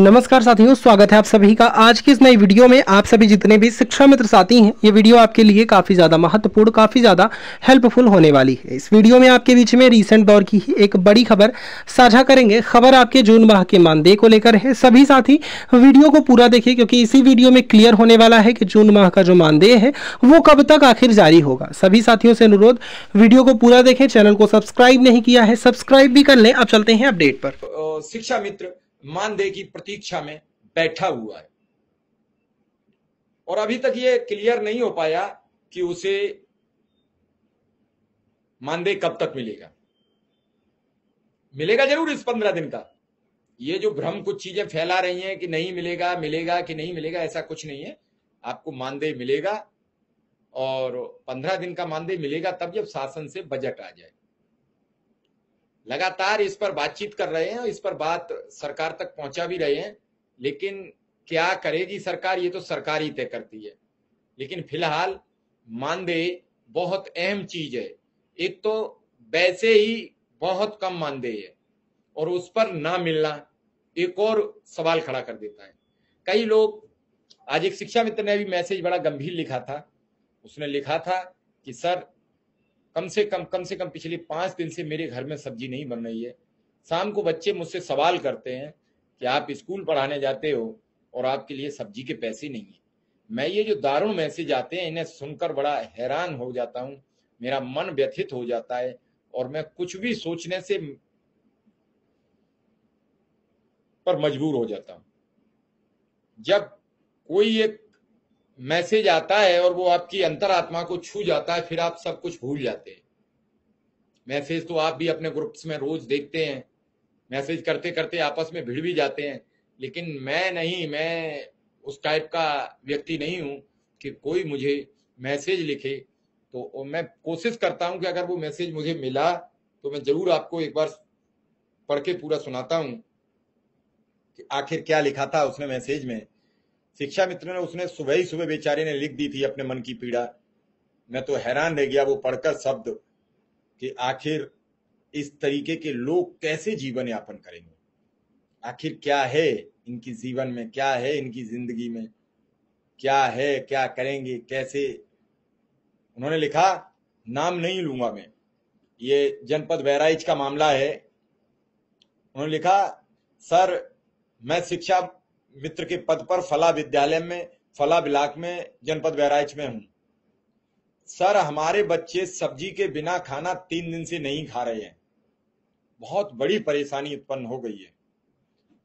नमस्कार साथियों, स्वागत है आप सभी का आज की इस नई वीडियो में। आप सभी जितने भी शिक्षा मित्र साथी हैं, ये वीडियो आपके लिए काफ़ी ज़्यादा महत्वपूर्ण, काफ़ी ज़्यादा हेल्पफुल होने वाली है। इस वीडियो में आपके बीच में रीसेंट दौर की ही एक बड़ी खबर साझा करेंगे। खबर आपके जून माह के मानदेय को लेकर है। सभी साथी वीडियो को पूरा देखिए, क्योंकि इसी वीडियो में क्लियर होने वाला है कि जून माह का जो मानदेय है वो कब तक आखिर जारी होगा। सभी साथियों से अनुरोध, वीडियो को पूरा देखें। चैनल को सब्सक्राइब नहीं किया है, सब्सक्राइब भी कर लें। अब चलते हैं अपडेट पर। शिक्षा मित्र मानदेय की प्रतीक्षा में बैठा हुआ है और अभी तक ये क्लियर नहीं हो पाया कि उसे मानदेय कब तक मिलेगा। मिलेगा जरूर इस 15 दिन का। ये जो भ्रम कुछ चीजें फैला रही हैं कि नहीं मिलेगा, मिलेगा कि नहीं मिलेगा, ऐसा कुछ नहीं है। आपको मानदेय मिलेगा और 15 दिन का मानदेय मिलेगा तब जब शासन से बजट आ जाए। लगातार इस पर बातचीत कर रहे हैं, इस पर बात सरकार तक पहुंचा भी रहे हैं, लेकिन क्या करेगी सरकार, ये तो सरकार ही तय करती है। लेकिन फिलहाल मानदेय बहुत अहम चीज है। एक तो वैसे ही बहुत कम मानदेय है और उस पर ना मिलना एक और सवाल खड़ा कर देता है। कई लोग, आज एक शिक्षा मित्र ने भी मैसेज बड़ा गंभीर लिखा था। उसने लिखा था कि सर कम से कम पिछले 5 दिन से मेरे घर में सब्जी नहीं बन रही है। शाम को बच्चे मुझसे सवाल करते हैं कि आप स्कूल पढ़ाने जाते हो और आपके लिए सब्जी के पैसे नहीं है। मैं ये जो दारुण मैसेज आते हैं इन्हें सुनकर बड़ा हैरान हो जाता हूँ, मेरा मन व्यथित हो जाता है और मैं कुछ भी सोचने से पर मजबूर हो जाता हूँ। जब कोई एक मैसेज आता है और वो आपकी अंतरात्मा को छू जाता है, फिर आप सब कुछ भूल जाते हैं। मैसेज तो आप भी अपने ग्रुप्स में रोज देखते हैं, मैसेज करते करते आपस में भिड़ भी जाते हैं, लेकिन मैं उस टाइप का व्यक्ति नहीं हूं कि कोई मुझे मैसेज लिखे। तो मैं कोशिश करता हूं कि अगर वो मैसेज मुझे मिला तो मैं जरूर आपको एक बार पढ़ के पूरा सुनाता हूं कि आखिर क्या लिखा था उसने मैसेज में। शिक्षा मित्र ने, उसने सुबह ही सुबह बेचारे ने लिख दी थी अपने मन की पीड़ा। मैं तो हैरान रह गया वो पढ़कर शब्द कि आखिर इस तरीके के लोग कैसे जीवन यापन करेंगे, आखिर क्या है इनकी जीवन में, क्या है इनकी जिंदगी में, क्या है, क्या करेंगे, कैसे। उन्होंने लिखा, नाम नहीं लूंगा मैं, ये जनपद बहराइच का मामला है। उन्होंने लिखा, सर मैं शिक्षा मित्र के पद पर फला विद्यालय में, फला ब्लॉक में, जनपद बहराइच में हूं। सर हमारे बच्चे सब्जी के बिना खाना 3 दिन से नहीं खा रहे हैं। बहुत बड़ी परेशानी उत्पन्न हो गई है,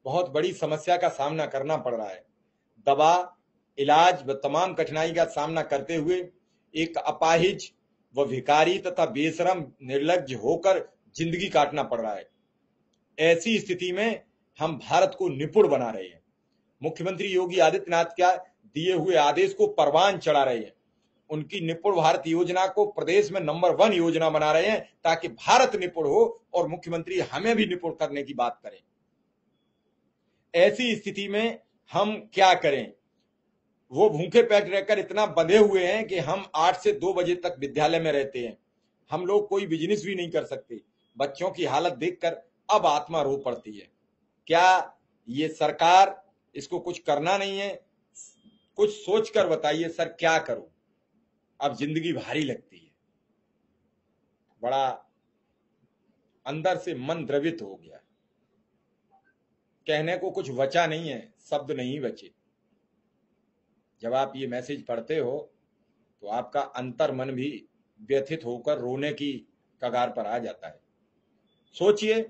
बहुत बड़ी समस्या का सामना करना पड़ रहा है। दवा, इलाज व तमाम कठिनाई का सामना करते हुए एक अपाहिज व भिखारी तथा बेशरम निर्लज्ज होकर जिंदगी काटना पड़ रहा है। ऐसी स्थिति में हम भारत को निपुण बना रहे हैं। मुख्यमंत्री योगी आदित्यनाथ का दिए हुए आदेश को परवान चढ़ा रहे हैं। उनकी निपुण भारत योजना को प्रदेश में नंबर 1 योजना बना रहे हैं, ताकि भारत निपुण हो और मुख्यमंत्री हमें भी निपुण करने की बात करें। ऐसी स्थिति में हम क्या करें? वो भूखे पेट रहकर इतना बंधे हुए हैं कि हम 8 से 2 बजे तक विद्यालय में रहते हैं। हम लोग कोई बिजनेस भी नहीं कर सकते। बच्चों की हालत देखकर अब आत्मा रो पड़ती है। क्या ये सरकार, इसको कुछ करना नहीं है? कुछ सोच कर बताइए सर, क्या करूं? अब जिंदगी भारी लगती है, बड़ा अंदर से मन द्रवित हो गया। कहने को कुछ बचा नहीं है, शब्द नहीं बचे। जब आप ये मैसेज पढ़ते हो तो आपका अंतर मन भी व्यथित होकर रोने की कगार पर आ जाता है। सोचिए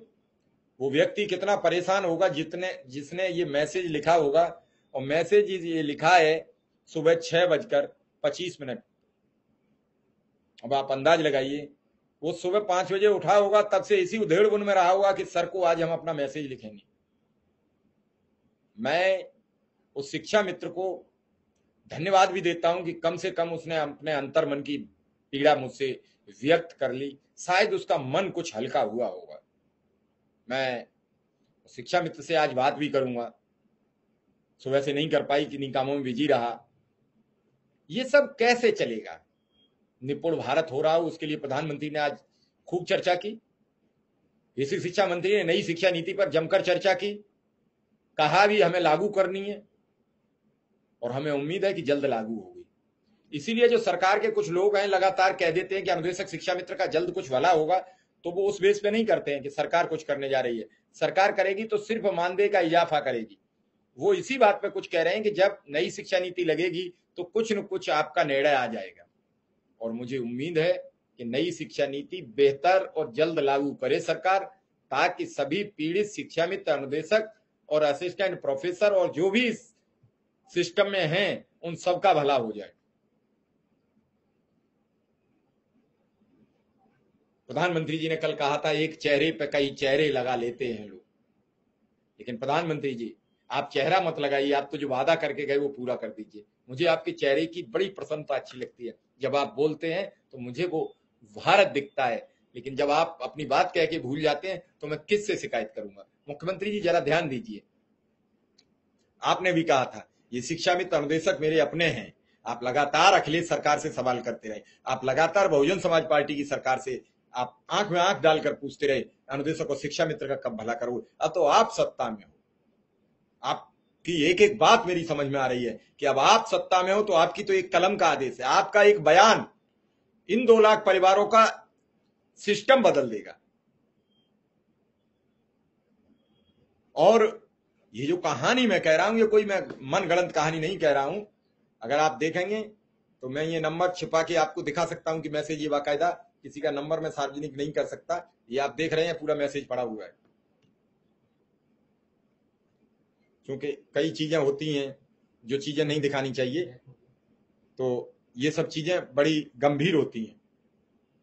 वो व्यक्ति कितना परेशान होगा जिसने ये मैसेज लिखा होगा। और मैसेज ये लिखा है सुबह 6:25। अब आप अंदाज लगाइए, वो सुबह 5 बजे उठा होगा, तब से इसी उधेड़ बुन में रहा होगा कि सर को आज हम अपना मैसेज लिखेंगे। मैं उस शिक्षा मित्र को धन्यवाद भी देता हूं कि कम से कम उसने अपने अंतर मन की पीड़ा मुझसे व्यक्त कर ली। शायद उसका मन कुछ हल्का हुआ होगा। मैं शिक्षा मित्र से आज बात भी करूंगा। सुबह से नहीं कर पाई, किन्हीं कामों में बिजी रहा। ये सब कैसे चलेगा? निपुण भारत हो रहा हो, उसके लिए प्रधानमंत्री ने आज खूब चर्चा की। बेसिक शिक्षा मंत्री ने नई शिक्षा नीति पर जमकर चर्चा की। कहा भी हमें लागू करनी है और हमें उम्मीद है कि जल्द लागू होगी। इसीलिए जो सरकार के कुछ लोग हैं लगातार कह देते हैं कि अनुदेशक शिक्षा मित्र का जल्द कुछ भला होगा, तो वो उस बेस पे नहीं करते हैं कि सरकार कुछ करने जा रही है। सरकार करेगी तो सिर्फ मानदेय का इजाफा करेगी। वो इसी बात पे कुछ कह रहे हैं कि जब नई शिक्षा नीति लगेगी तो कुछ न कुछ आपका निर्णय आ जाएगा, और मुझे उम्मीद है कि नई शिक्षा नीति बेहतर और जल्द लागू करे सरकार, ताकि सभी पीड़ित शिक्षा मित्र, अनुदेशक और असिस्टेंट प्रोफेसर और जो भी इस सिस्टम में हैं उन सबका भला हो जाए। प्रधानमंत्री जी ने कल कहा था एक चेहरे पे कई चेहरे लगा लेते हैं लोग, लेकिन प्रधानमंत्री जी आप चेहरा मत लगाइए, आप तो जो वादा करके गए वो पूरा कर दीजिए। मुझे आपके चेहरे की बड़ी प्रसन्नता अच्छी लगती है, जब आप बोलते हैं तो मुझे वो भारत दिखता है, लेकिन जब आप अपनी बात कह के भूल जाते हैं तो मैं किससे शिकायत करूंगा। मुख्यमंत्री जी जरा ध्यान दीजिए, आपने भी कहा था ये शिक्षा मित्र अनुदेशक मेरे अपने हैं। आप लगातार अखिलेश सरकार से सवाल करते रहे, आप लगातार बहुजन समाज पार्टी की सरकार से आप आंख में आंख डालकर पूछते रहे अनुदेशक और शिक्षा मित्र का कब भला करोगे। अब तो आप सत्ता में हो, आपकी एक एक बात मेरी समझ में आ रही है कि अब आप सत्ता में हो तो आपकी तो एक कलम का आदेश है, आपका एक बयान इन 2 लाख परिवारों का सिस्टम बदल देगा। और ये जो कहानी मैं कह रहा हूं, ये कोई मैं मन गढ़ंत कहानी नहीं कह रहा हूं। अगर आप देखेंगे तो मैं ये नंबर छिपा के आपको दिखा सकता हूं कि मैसेज, ये बाकायदा किसी का नंबर मैं सार्वजनिक नहीं कर सकता, ये आप देख रहे हैं पूरा मैसेज पड़ा हुआ है। क्योंकि कई चीजें होती हैं जो चीजें नहीं दिखानी चाहिए, तो ये सब चीजें बड़ी गंभीर होती हैं।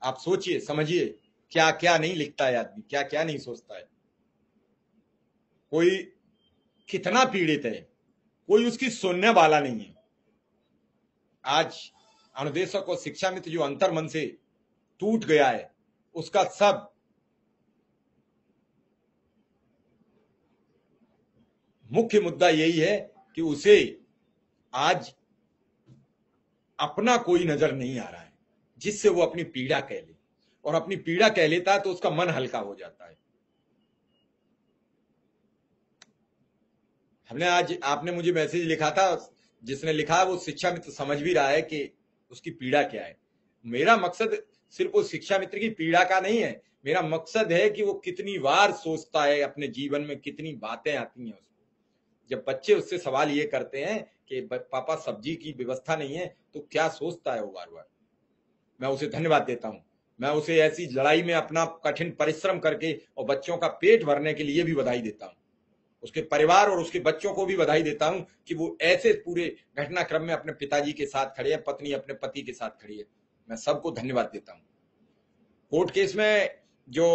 आप सोचिए समझिए, क्या क्या नहीं लिखता है आदमी, क्या क्या नहीं सोचता है। कोई कितना पीड़ित है, कोई उसकी सुनने वाला नहीं है। आज अनुदेशक और शिक्षा मित्र जो अंतर्मन से टूट गया है, उसका सब मुख्य मुद्दा यही है कि उसे आज अपना कोई नजर नहीं आ रहा है जिससे वो अपनी पीड़ा कह ले, और अपनी पीड़ा कह लेता है तो उसका मन हल्का हो जाता है। हमने आज, आपने मुझे मैसेज लिखा था, जिसने लिखा वो शिक्षा मित्र समझ भी रहा है कि उसकी पीड़ा क्या है। मेरा मकसद सिर्फ वो शिक्षा मित्र की पीड़ा का नहीं है, मेरा मकसद है कि वो कितनी बार सोचता है अपने जीवन में, कितनी बातें आती हैं उसको। जब बच्चे उससे सवाल ये करते हैं कि पापा सब्जी की व्यवस्था नहीं है, तो क्या सोचता है वो बार बार। मैं उसे धन्यवाद देता हूं, मैं उसे ऐसी लड़ाई में अपना कठिन परिश्रम करके और बच्चों का पेट भरने के लिए भी बधाई देता हूं। उसके परिवार और उसके बच्चों को भी बधाई देता हूं कि वो ऐसे पूरे घटनाक्रम में अपने पिताजी के साथ खड़े हैं, पत्नी अपने पति के साथ खड़ी है। मैं सबको धन्यवाद देता हूं। कोर्ट केस में जो